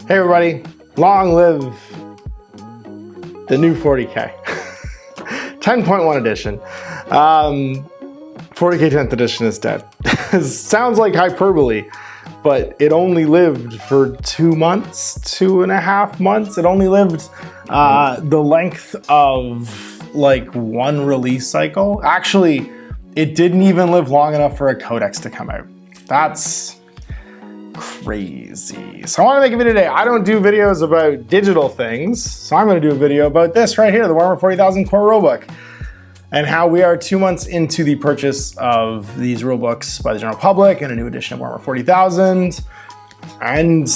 Hey everybody, long live the new 40K. 10.1 edition. 40K 10th edition is dead. Sounds like hyperbole, but it only lived for 2 months, 2.5 months. It only lived the length of like one release cycle. Actually, it didn't even live long enough for a codex to come out. That's crazy. So I want to make a video today. I don't do videos about digital things, so I'm going to do a video about this right here, the Warhammer 40,000 core rulebook, and how we are 2 months into the purchase of these rulebooks by the general public and a new edition of Warhammer 40,000. And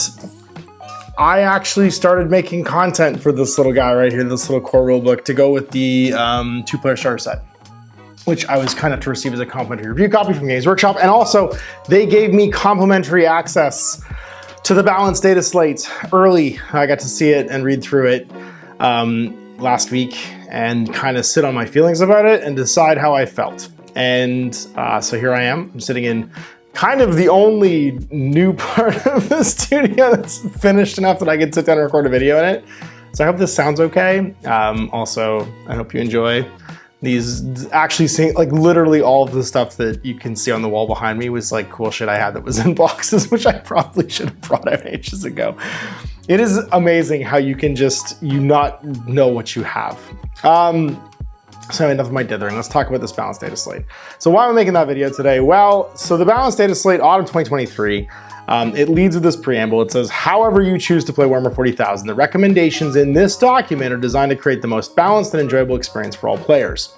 I actually started making content for this little guy right here, this little core rulebook, to go with the 2-player starter set, which I was kind of to receive as a complimentary review copy from Games Workshop. And also they gave me complimentary access to the balanced data slate early. I got to see it and read through it last week and kind of sit on my feelings about it and decide how I felt. And so here I am. I'm sitting in kind of the only new part of the studio that's finished enough that I can sit down and record a video in it. So I hope this sounds okay. Also, I hope you enjoy these. Actually seeing like literally all of the stuff that you can see on the wall behind me was like cool shit I had that was in boxes, which I probably should have brought out ages ago. It is amazing how you can just, not know what you have. So enough of my dithering, let's talk about this balanced data slate. So why am I making that video today? Well, so the balanced data slate, autumn 2023, it leads with this preamble. It says, however you choose to play Warhammer 40,000, the recommendations in this document are designed to create the most balanced and enjoyable experience for all players.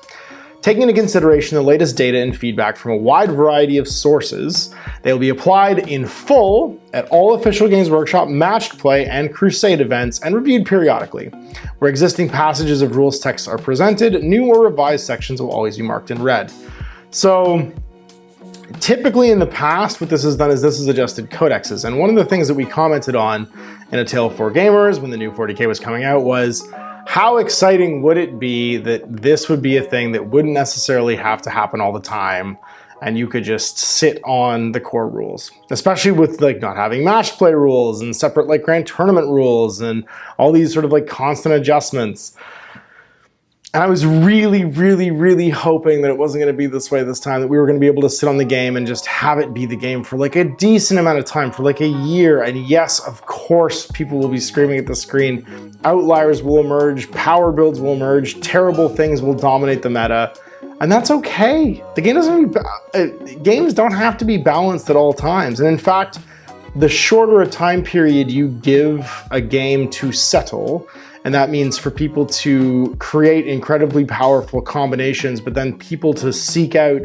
Taking into consideration the latest data and feedback from a wide variety of sources, they will be applied in full at all official Games Workshop matched play and crusade events and reviewed periodically. Where existing passages of rules text are presented, new or revised sections will always be marked in red. So typically in the past, what this has done is this has adjusted codexes. And one of the things that we commented on in A Tale for Gamers when the new 40K was coming out was, how exciting would it be that this would be a thing that wouldn't necessarily have to happen all the time and you could just sit on the core rules, especially with like not having match play rules and separate like grand tournament rules and all these sort of like constant adjustments. And I was really, really, really hoping that it wasn't going to be this way this time, that we were going to be able to sit on the game and just have it be the game for like a decent amount of time, for like a year. And yes, of course, people will be screaming at the screen. Outliers will emerge, power builds will emerge, terrible things will dominate the meta. And that's okay. The game doesn't, games don't have to be balanced at all times. And in fact, the shorter a time period you give a game to settle, and that means for people to create incredibly powerful combinations, but then people to seek out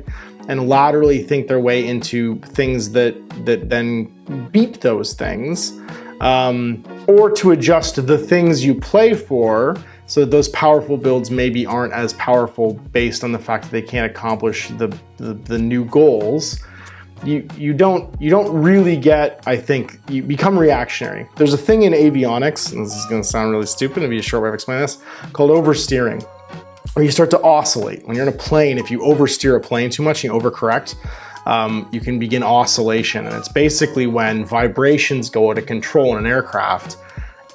and laterally think their way into things that then beat those things, or to adjust the things you play for so that those powerful builds maybe aren't as powerful based on the fact that they can't accomplish the new goals. You don't really get, I think, you become reactionary. There's a thing in avionics, and this is going to sound really stupid, it'll be a short way of explaining this, called oversteering, where you start to oscillate. When you're in a plane, if you oversteer a plane too much and you overcorrect, you can begin oscillation. And it's basically when vibrations go out of control in an aircraft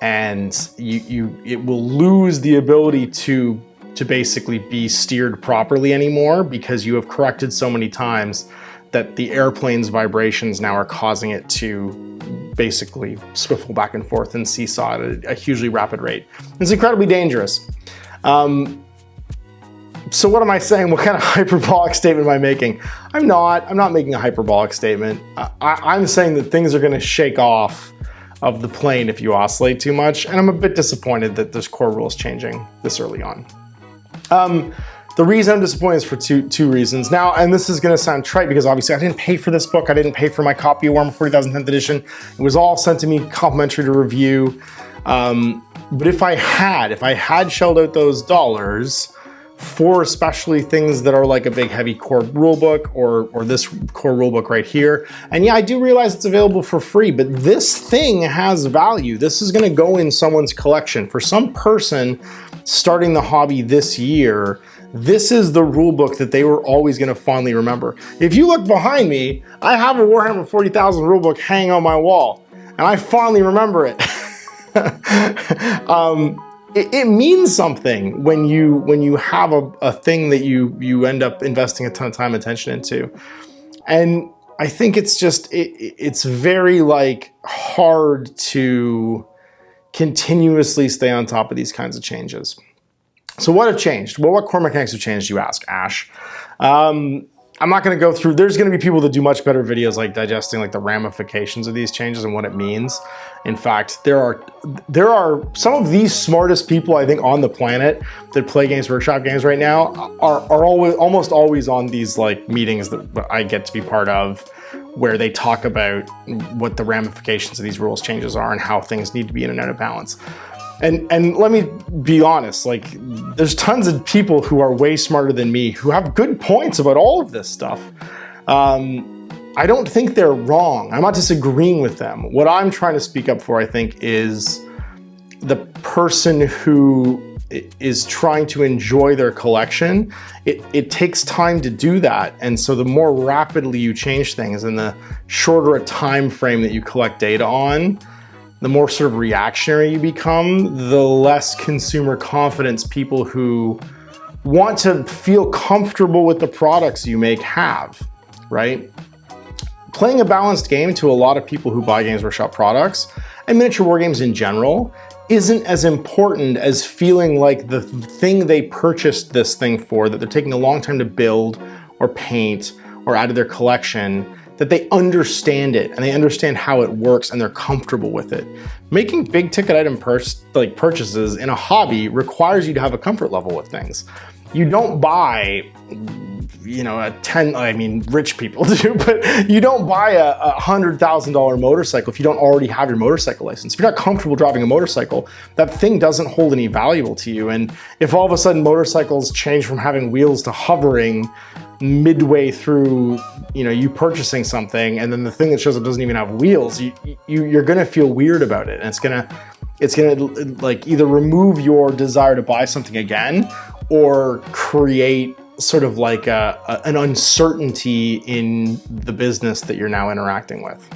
and it will lose the ability to basically be steered properly anymore because you have corrected so many times that the airplane's vibrations now are causing it to basically swivel back and forth and seesaw at a hugely rapid rate. It's incredibly dangerous. So what am I saying? What kind of hyperbolic statement am I making? I'm not making a hyperbolic statement. I'm saying that things are gonna shake off of the plane if you oscillate too much, and I'm a bit disappointed that this core rule is changing this early on. The reason I'm disappointed is for two reasons. Now, and this is gonna sound trite because obviously I didn't pay for this book. I didn't pay for my copy of Warhammer 40,000 10th edition. It was all sent to me complimentary to review. But if I had shelled out those dollars for especially things that are like a big heavy core rulebook or this core rulebook right here, and yeah, I do realize it's available for free, but this thing has value. This is gonna go in someone's collection. For some person starting the hobby this year, this is the rule book that they were always going to fondly remember. If you look behind me, I have a Warhammer 40,000 rule book hanging on my wall, and I fondly remember it. It means something when you have a thing that you end up investing a ton of time and attention into. And I think it's just, it's very like hard to continuously stay on top of these kinds of changes. So what have changed? Well, what core mechanics have changed, you ask, Ash? I'm not going to go through, there's going to be people that do much better videos like digesting like the ramifications of these changes and what it means. In fact, there are some of the smartest people I think on the planet that play Games Workshop games right now are almost always on these like meetings that I get to be part of, where they talk about what the ramifications of these rules changes are and how things need to be in and out of balance. And let me be honest, like there's tons of people who are way smarter than me who have good points about all of this stuff. I don't think they're wrong. I'm not disagreeing with them. What I'm trying to speak up for, I think, is the person who is trying to enjoy their collection. It takes time to do that. And so the more rapidly you change things and the shorter a time frame that you collect data on, the more sort of reactionary you become, the less consumer confidence people who want to feel comfortable with the products you make have, right? Playing a balanced game to a lot of people who buy Games Workshop products and miniature war games in general isn't as important as feeling like the thing they purchased this thing for, that they're taking a long time to build or paint or add to their collection, that they understand it and they understand how it works and they're comfortable with it. Making big ticket item purchases in a hobby requires you to have a comfort level with things. You don't buy, you know, rich people do, but you don't buy a $100,000 motorcycle if you don't already have your motorcycle license. If you're not comfortable driving a motorcycle, that thing doesn't hold any value to you. And if all of a sudden motorcycles change from having wheels to hovering midway through, you know, you purchasing something, and then the thing that shows up doesn't even have wheels, you're gonna feel weird about it, and it's gonna like either remove your desire to buy something again, or create sort of like an uncertainty in the business that you're now interacting with.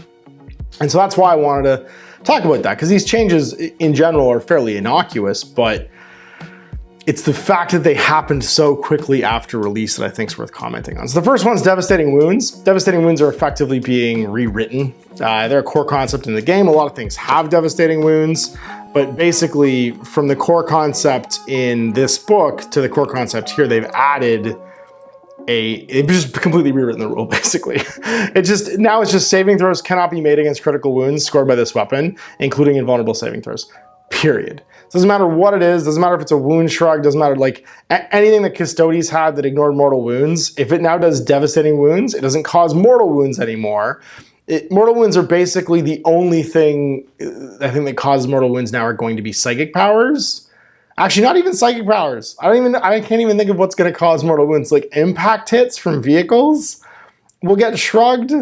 And so that's why I wanted to talk about that, because these changes in general are fairly innocuous, but it's the fact that they happened so quickly after release that I think is worth commenting on. So the first one's Devastating Wounds. Devastating Wounds are effectively being rewritten. They're a core concept in the game. A lot of things have Devastating Wounds, but basically from the core concept in this book to the core concept here, they've added they've just completely rewritten the rule, basically. Now it's just saving throws cannot be made against critical wounds scored by this weapon, including invulnerable saving throws, period. Doesn't matter what it is, doesn't matter if it's a wound shrug, doesn't matter, like anything that Custodes had that ignored mortal wounds, if it now does Devastating Wounds, it doesn't cause mortal wounds anymore. Mortal wounds are basically the only thing I think that causes mortal wounds now are going to be psychic powers. Actually, not even psychic powers. I can't even think of what's gonna cause mortal wounds. Like impact hits from vehicles will get shrugged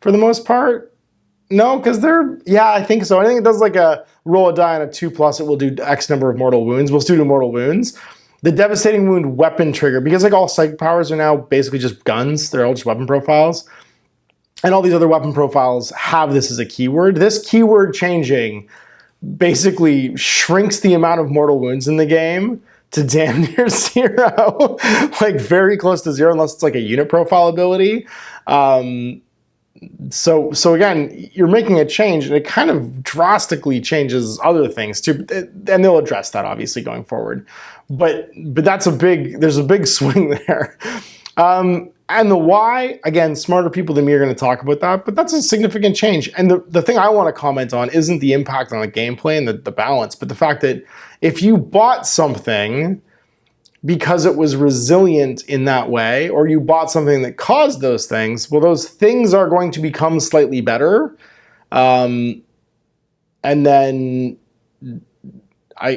for the most part. No, because I think so. I think it does like a roll a die on a 2+, it will do X number of mortal wounds. We'll still do mortal wounds. The Devastating Wound weapon trigger, because like all psychic powers are now basically just guns, they're all just weapon profiles. And all these other weapon profiles have this as a keyword. This keyword changing basically shrinks the amount of mortal wounds in the game to damn near zero, like very close to zero, unless it's like a unit profile ability. So again, you're making a change and it kind of drastically changes other things too, and they'll address that obviously going forward. But there's a big swing there. And the why, again, smarter people than me are going to talk about that, but that's a significant change. And the thing I want to comment on isn't the impact on the gameplay and the balance, but the fact that if you bought something because it was resilient in that way, or you bought something that caused those things, well, those things are going to become slightly better. And then I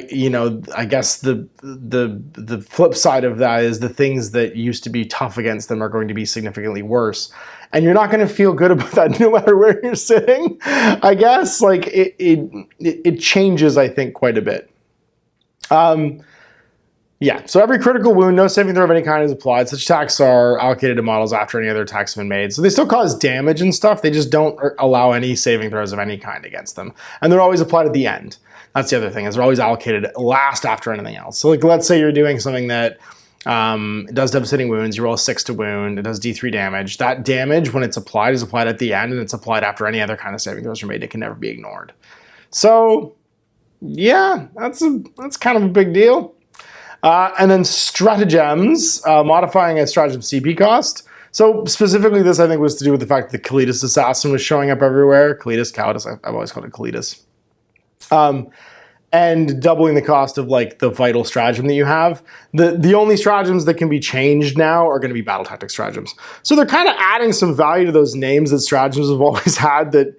guess the flip side of that is the things that used to be tough against them are going to be significantly worse. And you're not going to feel good about that no matter where you're sitting. I guess like it changes, I think, quite a bit. Yeah, so every critical wound, no saving throw of any kind is applied. Such attacks are allocated to models after any other attacks have been made. So they still cause damage and stuff. They just don't allow any saving throws of any kind against them. And they're always applied at the end. That's the other thing, is they're always allocated last after anything else. So like, let's say you're doing something that it does devastating wounds, you roll a 6 to wound, it does D3 damage. That damage, when it's applied, is applied at the end, and it's applied after any other kind of saving throws are made. It can never be ignored. So yeah, that's kind of a big deal. And then stratagems, modifying a stratagem CP cost. So specifically this, I think, was to do with the fact that the Kalitas Assassin was showing up everywhere. Kalitas, I've always called it Kalitas. And doubling the cost of like the vital stratagem that you have. The only stratagems that can be changed now are going to be battle tactic stratagems. So they're kind of adding some value to those names that stratagems have always had that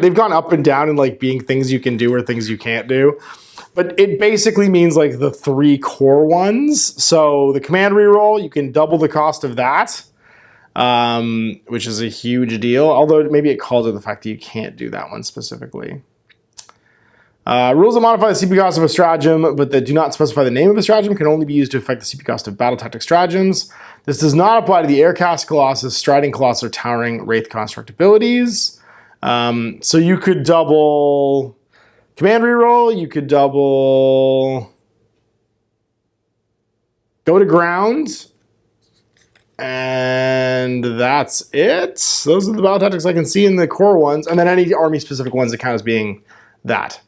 they've gone up and down in like being things you can do or things you can't do. But it basically means like the 3 core ones. So the command reroll, you can double the cost of that, which is a huge deal. Although maybe it calls out the fact that you can't do that one specifically. Rules that modify the CP cost of a stratagem, but that do not specify the name of a stratagem, can only be used to affect the CP cost of battle tactic stratagems. This does not apply to the Aircast Colossus, Striding Colossus, or Towering Wraith construct abilities. So you could double command reroll, you could double go to ground, and that's it. Those are the battle tactics I can see in the core ones, and then any army-specific ones that count as being that.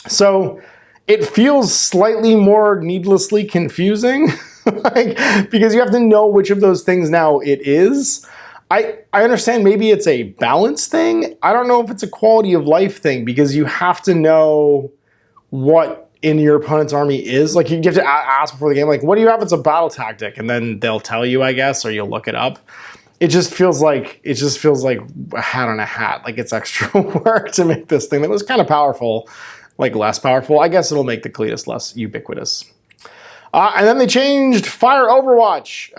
So it feels slightly more needlessly confusing because you have to know which of those things now it is. I understand maybe it's a balance thing. I don't know if it's a quality of life thing because you have to know what in your opponent's army is. Like you have to ask before the game, like, what do you have? It's a battle tactic, and then they'll tell you, I guess, or you'll look it up. It just feels like a hat on a hat. Like it's extra work to make this thing that was kind of powerful, like less powerful. I guess it'll make the Kalitas less ubiquitous. And then they changed Fire Overwatch.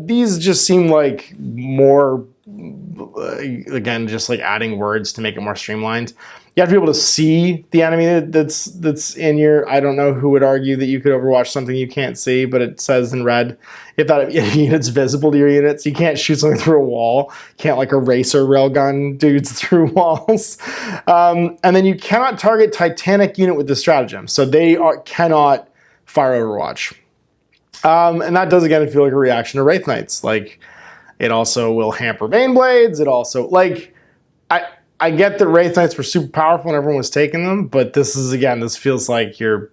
These just seem like more, again, just like adding words to make it more streamlined. You have to be able to see the enemy that's in your, I don't know who would argue that you could overwatch something you can't see, but it says in red, if that unit's visible to your units, you can't shoot something through a wall. You can't like eraser railgun dudes through walls. And then you cannot target Titanic unit with the stratagem. So they cannot fire Overwatch. And that does again feel like a reaction to Wraith Knights. Like it also will hamper Baneblades. It also like, I get that Wraith Knights were super powerful and everyone was taking them, but this feels like you're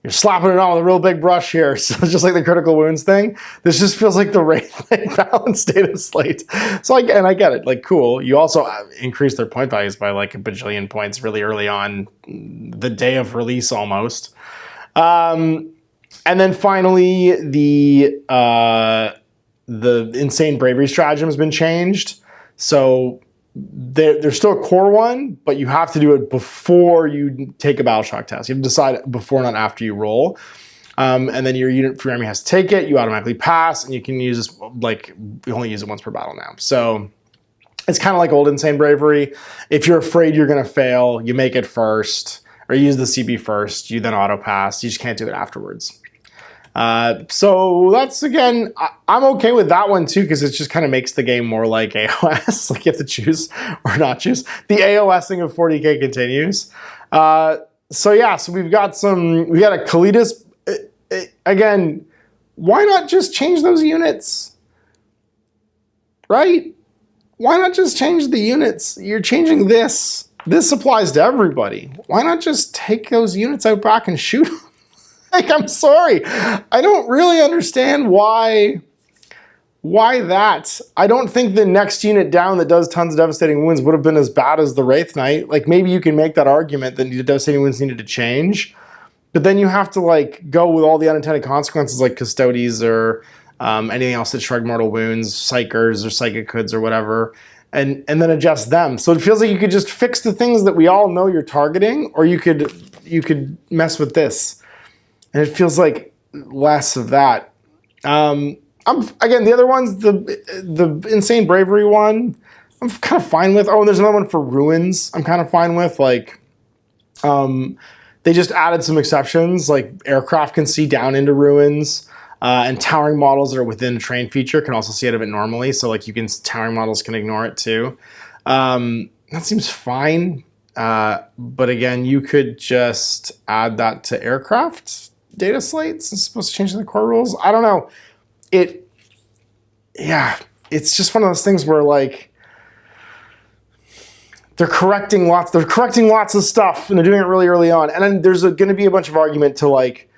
slapping it on with a real big brush here. So just like the critical wounds thing, this just feels like the Wraith Knight balanced data slate. So I get it, like cool. You also increase their point values by like a bajillion points really early on, the day of release almost. And then finally the Insane Bravery stratagem has been changed. So there's still a core one, but you have to do it before you take a battle shock test. You have to decide before, not after you roll. And then your unit for your army has to take it. You automatically pass, and you can use this, like, you only use it once per battle now. So it's kind of like old Insane Bravery. If you're afraid you're going to fail, you make it first, or you use the CB first. You then auto pass. You just can't do it afterwards. So that's, again, I'm okay with that one too, because it just kind of makes the game more like AOS. Like you have to choose or not choose. The AOSing of 40k continues. So yeah, so we got a Kalitas. Again, why not just change those units? Right? Why not just change the units? You're changing this. This applies to everybody. Why not just take those units out back and shoot them? Like, I'm sorry. I don't really understand why that. I don't think the next unit down that does tons of devastating wounds would have been as bad as the Wraith Knight. Like, maybe you can make that argument that the devastating wounds needed to change. But then you have to, like, go with all the unintended consequences like Custodes or anything else that shred mortal wounds, Psychers or Psychic Hoods or whatever, and then adjust them. So it feels like you could just fix the things that we all know you're targeting, or you could mess with this. And it feels like less of that. Again, the other ones, the Insane Bravery one, I'm kind of fine with. Oh, and there's another one for Ruins I'm kind of fine with. Like, they just added some exceptions. Like, aircraft can see down into Ruins. And towering models that are within a train feature can also see out of it normally. So, like, towering models can ignore it too. That seems fine. But again, you could just add that to aircraft data slates. It's supposed to change the core rules. I don't know. It's just one of those things where like they're correcting lots of stuff, and they're doing it really early on. And then there's going to be a bunch of argument to like,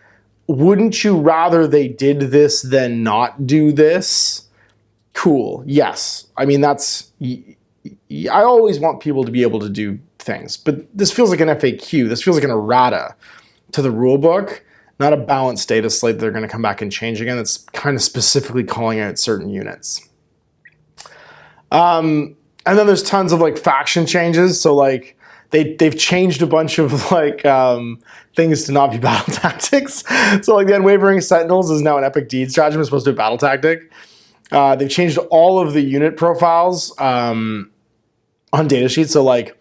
wouldn't you rather they did this than not do this? Cool. Yes. I mean, I always want people to be able to do things, but this feels like an FAQ. This feels like an errata to the rule book, not a balanced data slate that they're going to come back and change again. That's kind of specifically calling out certain units. And then there's tons of like faction changes. So like they've changed a bunch of like things to not be battle tactics. So like the Unwavering Sentinels is now an Epic Deed stratagem as opposed to a battle tactic. They've changed all of the unit profiles on datasheets. So like,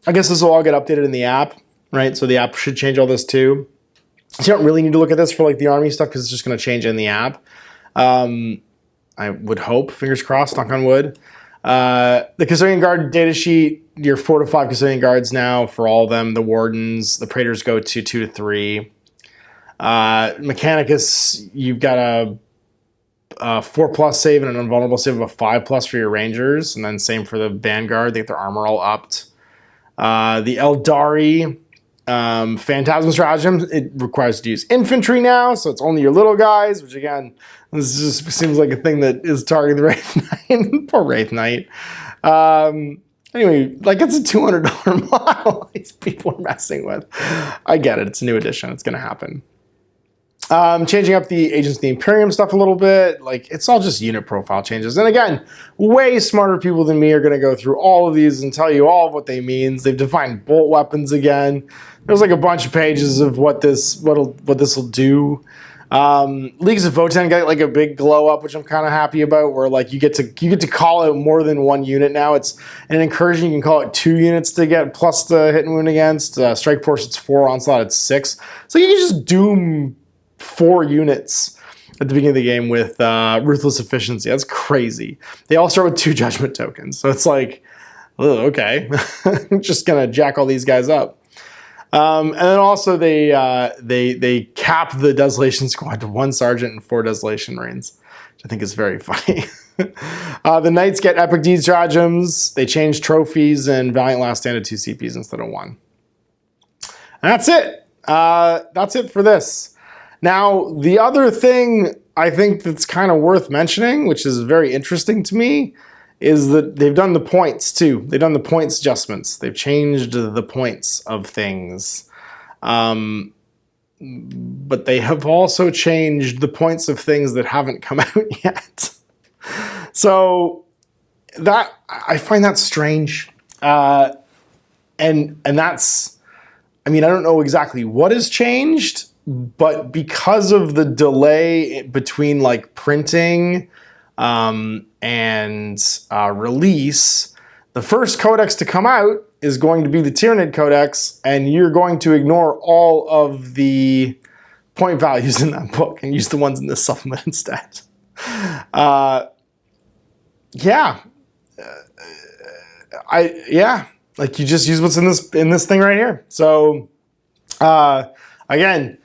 I guess this will all get updated in the app, right? So the app should change all this too. So you don't really need to look at this for like the army stuff because it's just going to change in the app. I would hope, fingers crossed, knock on wood. The Custodian Guard datasheet, you're 4 to 5 Custodian Guards now for all of them. The Wardens, the Praetors go to 2 to 3. Mechanicus, you've got a 4+ save and an invulnerable save of a 5+ for your Rangers. And then same for the Vanguard, they get their armor all upped. The Eldari Phantasm stratagem, it requires you to use infantry now, so it's only your little guys, which again, this just seems like a thing that is targeting the Wraith Knight. Poor Wraith Knight. Anyway, like it's a $200 model these people are messing with. I get it, it's a new edition, it's going to happen. Changing up the Agents of the Imperium stuff a little bit. Like, it's all just unit profile changes. And again, way smarter people than me are going to go through all of these and tell you all of what they mean. They've defined bolt weapons again. There's like a bunch of pages of what this will do. Leagues of Votann got like a big glow up, which I'm kind of happy about, where like you get to call out more than one unit now. It's an incursion, you can call it 2 units to get plus the hit and wound against. Strike Force, it's 4, Onslaught, it's 6. So you can just doom 4 units at the beginning of the game with Ruthless Efficiency. That's crazy. They all start with 2 Judgment tokens. So it's like, oh, okay, I'm just going to jack all these guys up. And then also they cap the Desolation Squad to 1 Sergeant and 4 Desolation Marines, which I think is very funny. The Knights get Epic Deed stratagems. They change trophies, and Valiant Last Stand to 2 CPs instead of 1. And that's it. That's it for this. Now, the other thing I think that's kind of worth mentioning, which is very interesting to me, is that they've done the points too. They've done the points adjustments. They've changed the points of things. But they have also changed the points of things that haven't come out yet. So that I find that strange. And that's, I mean, I don't know exactly what has changed, but because of the delay between like printing and release, the first codex to come out is going to be the Tyranid Codex, and you're going to ignore all of the point values in that book and use the ones in this supplement instead. Like you just use what's in this thing right here. So again,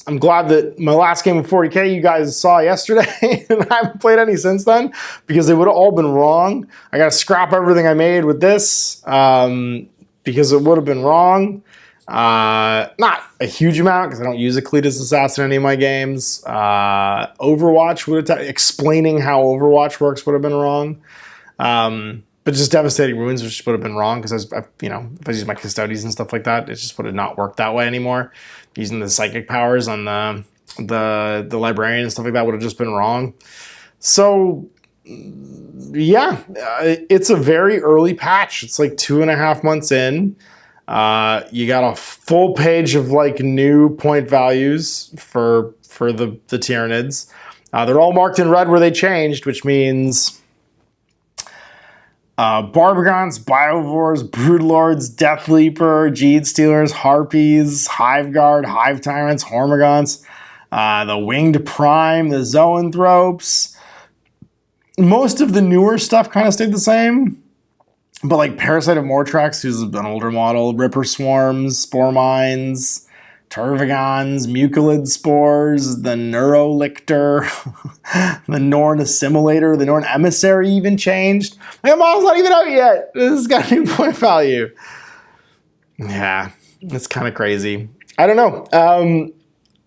I'm glad that my last game of 40K you guys saw yesterday, and I haven't played any since then because they would have all been wrong. I got to scrap everything I made with this because it would have been wrong. Not a huge amount because I don't use a Cletus Assassin in any of my games. Overwatch would have explaining how Overwatch works would have been wrong. But just Devastating Ruins, which would have been wrong because if I use my Custodes and stuff like that, it just would have not worked that way anymore. Using the psychic powers on the librarian and stuff like that would have just been wrong. So yeah, it's a very early patch. It's like 2.5 months in. You got a full page of like new point values for the Tyranids. They're all marked in red where they changed, which means Barbagons, Biovores, Broodlords, Death Leaper, Geed Stealers, Harpies, Hive Guard, Hive Tyrants, Hormigons, the Winged Prime, the Zoanthropes. Most of the newer stuff kind of stayed the same. But like Parasite of Mortrax, who's an older model, Ripper Swarms, Spore Mines, Tervigons, Mucilid Spores, the Neurolictor, the Norn Assimilator, the Norn Emissary even changed. Like, the model's not even out yet. This has got a new point value. Yeah, it's kind of crazy. I don't know.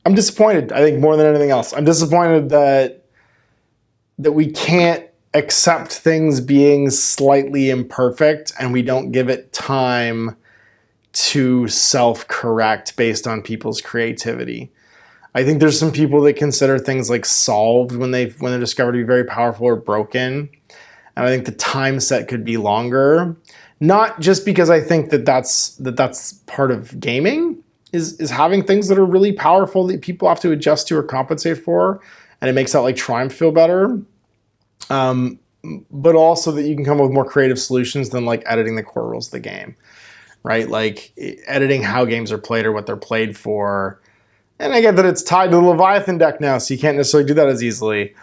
I'm disappointed, I think, more than anything else. I'm disappointed that we can't accept things being slightly imperfect and we don't give it time to self-correct based on people's creativity. I think there's some people that consider things like solved when they're discovered to be very powerful or broken. And I think the time set could be longer. Not just because I think that's part of gaming, is having things that are really powerful that people have to adjust to or compensate for, and it makes that like Triumph feel better. But also that you can come up with more creative solutions than like editing the core rules of the game, right? Like editing how games are played or what they're played for. And I get that it's tied to the Leviathan deck now, so you can't necessarily do that as easily.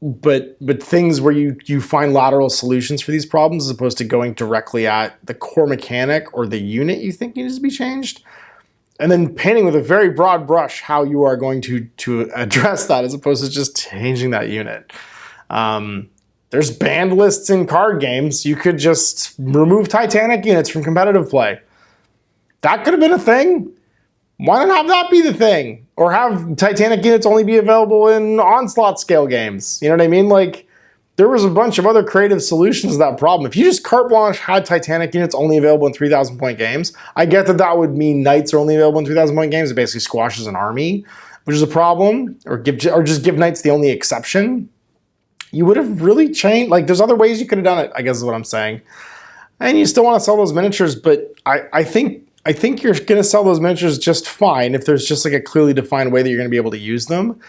But things where you find lateral solutions for these problems as opposed to going directly at the core mechanic or the unit you think needs to be changed, and then painting with a very broad brush how you are going to address that as opposed to just changing that unit. There's banned lists in card games. You could just remove Titanic units from competitive play. That could have been a thing. Why not have that be the thing? Or have Titanic units only be available in Onslaught scale games? You know what I mean? Like, there was a bunch of other creative solutions to that problem. If you just carte blanche had Titanic units only available in 3,000 point games, I get that that would mean Knights are only available in 3,000 point games. It basically squashes an army, which is a problem. Or just give Knights the only exception. You would have really changed. Like, there's other ways you could have done it, I guess is what I'm saying. And you still want to sell those miniatures, but I think you're going to sell those miniatures just fine if there's just like a clearly defined way that you're going to be able to use them.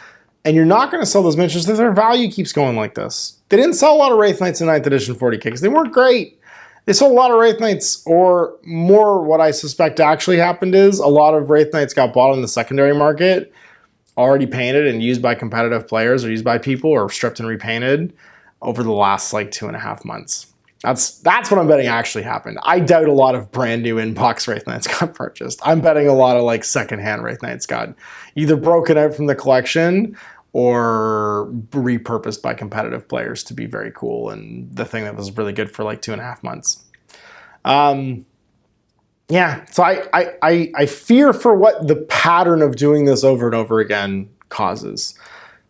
And you're not going to sell those miniatures if their value keeps going like this. They didn't sell a lot of Wraith Knights in 9th edition 40k because they weren't great. They sold a lot of Wraith Knights, or more what I suspect actually happened is a lot of Wraith Knights got bought on the secondary market, already painted and used by competitive players or used by people or stripped and repainted over the last like 2.5 months. That's what I'm betting actually happened. I doubt a lot of brand new in-box Wraith Knights got purchased. I'm betting a lot of like secondhand Wraith Knights got either broken out from the collection or repurposed by competitive players to be very cool and the thing that was really good for like 2.5 months. Yeah, so I fear for what the pattern of doing this over and over again causes.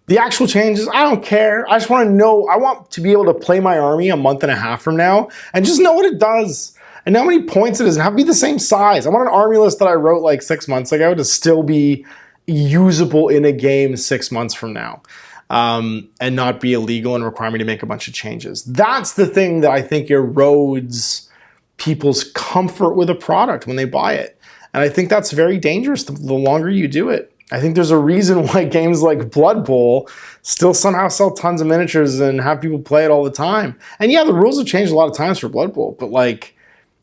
The actual changes, I don't care. I just want to know, I want to be able to play my army a month and a half from now and just know what it does and how many points it is and have it be the same size. I want an army list that I wrote like 6 months ago to still be usable in a game 6 months from now, and not be illegal and require me to make a bunch of changes. That's the thing that I think erodes people's comfort with a product when they buy it. And I think that's very dangerous the longer you do it. I think there's a reason why games like Blood Bowl still somehow sell tons of miniatures and have people play it all the time. And yeah, the rules have changed a lot of times for Blood Bowl, but like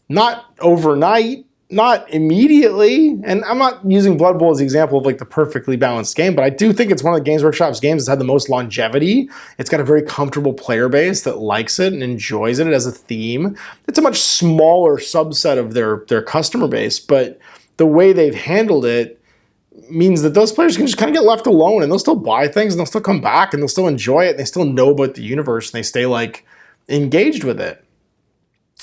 not overnight, not immediately. And I'm not using Blood Bowl as the example of like the perfectly balanced game, but I do think it's one of the Games Workshop's games that's had the most longevity. It's got a very comfortable player base that likes it and enjoys it as a theme. It's a much smaller subset of their customer base, but the way they've handled it means that those players can just kind of get left alone and they'll still buy things and they'll still come back and they'll still enjoy it and they still know about the universe and they stay like engaged with it.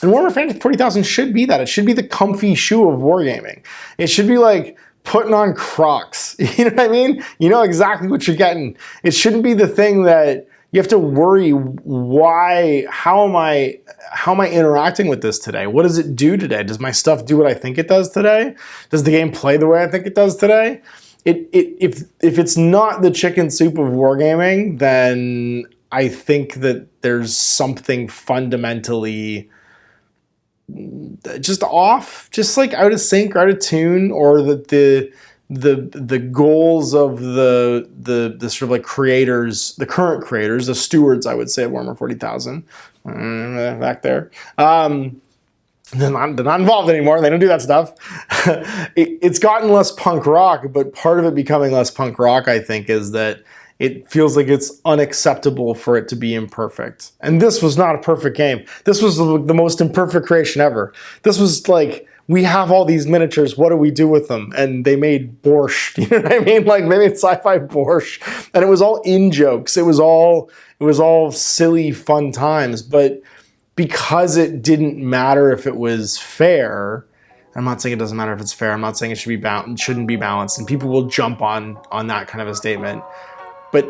And Warhammer Fantasy 40,000 should be that. It should be the comfy shoe of wargaming. It should be like putting on Crocs. You know what I mean? You know exactly what you're getting. It shouldn't be the thing that you have to worry, how am I interacting with this today? What does it do today? Does my stuff do what I think it does today? Does the game play the way I think it does today? If it's not the chicken soup of wargaming, then I think that there's something fundamentally just off, just like out of sync or out of tune, or that the goals of the sort of like creators, the current creators, the stewards, I would say, of Warhammer 40,000, back there, they're not involved anymore. They don't do that stuff. It's gotten less punk rock, but part of it becoming less punk rock, I think, is that it feels like it's unacceptable for it to be imperfect. And this was not a perfect game. This was the most imperfect creation ever. This was like, we have all these miniatures, what do we do with them? And they made borscht, you know what I mean? Like they made sci-fi borscht, and it was all in jokes. It was all silly, fun times. But because it didn't matter if it was fair, I'm not saying it doesn't matter if it's fair. I'm not saying it shouldn't be balanced, and people will jump on that kind of a statement. But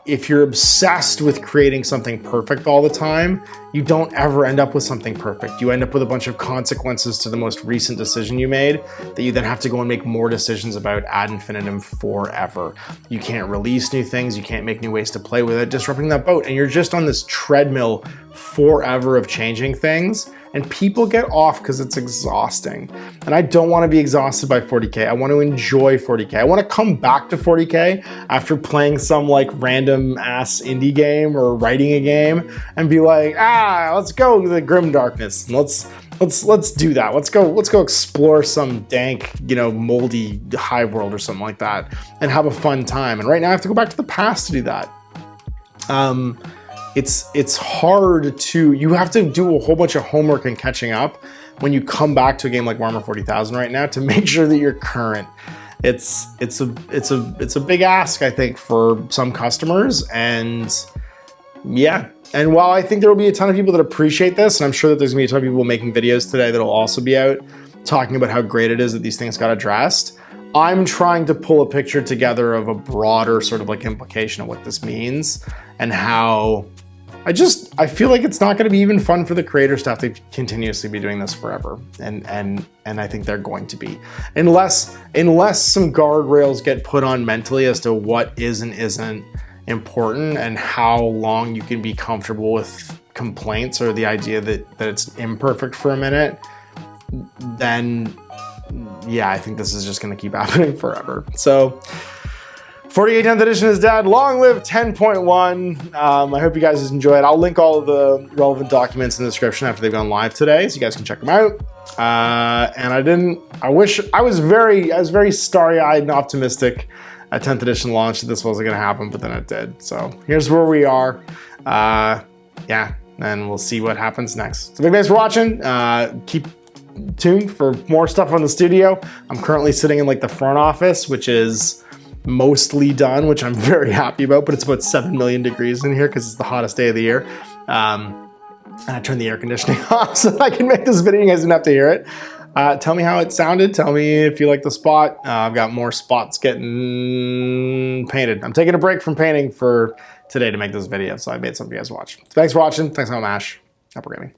if you're obsessed with creating something perfect all the time, you don't ever end up with something perfect. You end up with a bunch of consequences to the most recent decision you made that you then have to go and make more decisions about ad infinitum forever. You can't release new things. You can't make new ways to play with it, disrupting that boat. And you're just on this treadmill forever of changing things. And people get off because it's exhausting. And I don't want to be exhausted by 40K. I want to enjoy 40K. I want to come back to 40K after playing some like random ass indie game or writing a game and be like, let's go to the grim darkness. And let's do that. Let's go explore some dank, moldy hive world or something like that and have a fun time. And right now I have to go back to the past to do that. It's hard to, you have to do a whole bunch of homework and catching up when you come back to a game like Warhammer 40,000 right now to make sure that you're current. It's a big ask, I think, for some customers. And yeah, and while I think there will be a ton of people that appreciate this, and I'm sure that there's gonna be a ton of people making videos today that'll also be out talking about how great it is that these things got addressed, I'm trying to pull a picture together of a broader sort of like implication of what this means and how I feel like it's not going to be even fun for the creator staff to continuously be doing this forever. And I think they're going to be, unless some guardrails get put on mentally as to what is and isn't important and how long you can be comfortable with complaints or the idea that it's imperfect for a minute, then yeah, I think this is just going to keep happening forever. So 48 10th edition is dead. Long live 10.1. I hope you guys enjoy it. I'll link all of the relevant documents in the description after they've gone live today, so you guys can check them out. And I was very starry-eyed and optimistic at 10th edition launch that this wasn't going to happen, but then it did. So here's where we are. Yeah, and we'll see what happens next. So big thanks for watching. Keep tuned for more stuff on the studio. I'm currently sitting in like the front office, which is mostly done, which I'm very happy about, but it's about 7 million degrees in here because it's the hottest day of the year. And I turned the air conditioning off so that I can make this video. You guys don't have to hear it. Tell me how it sounded. Tell me if you like the spot. I've got more spots getting painted. I'm taking a break from painting for today to make this video, so I made something you guys watch. Thanks for watching. Thanks, I'm Ash. Upper Gaming.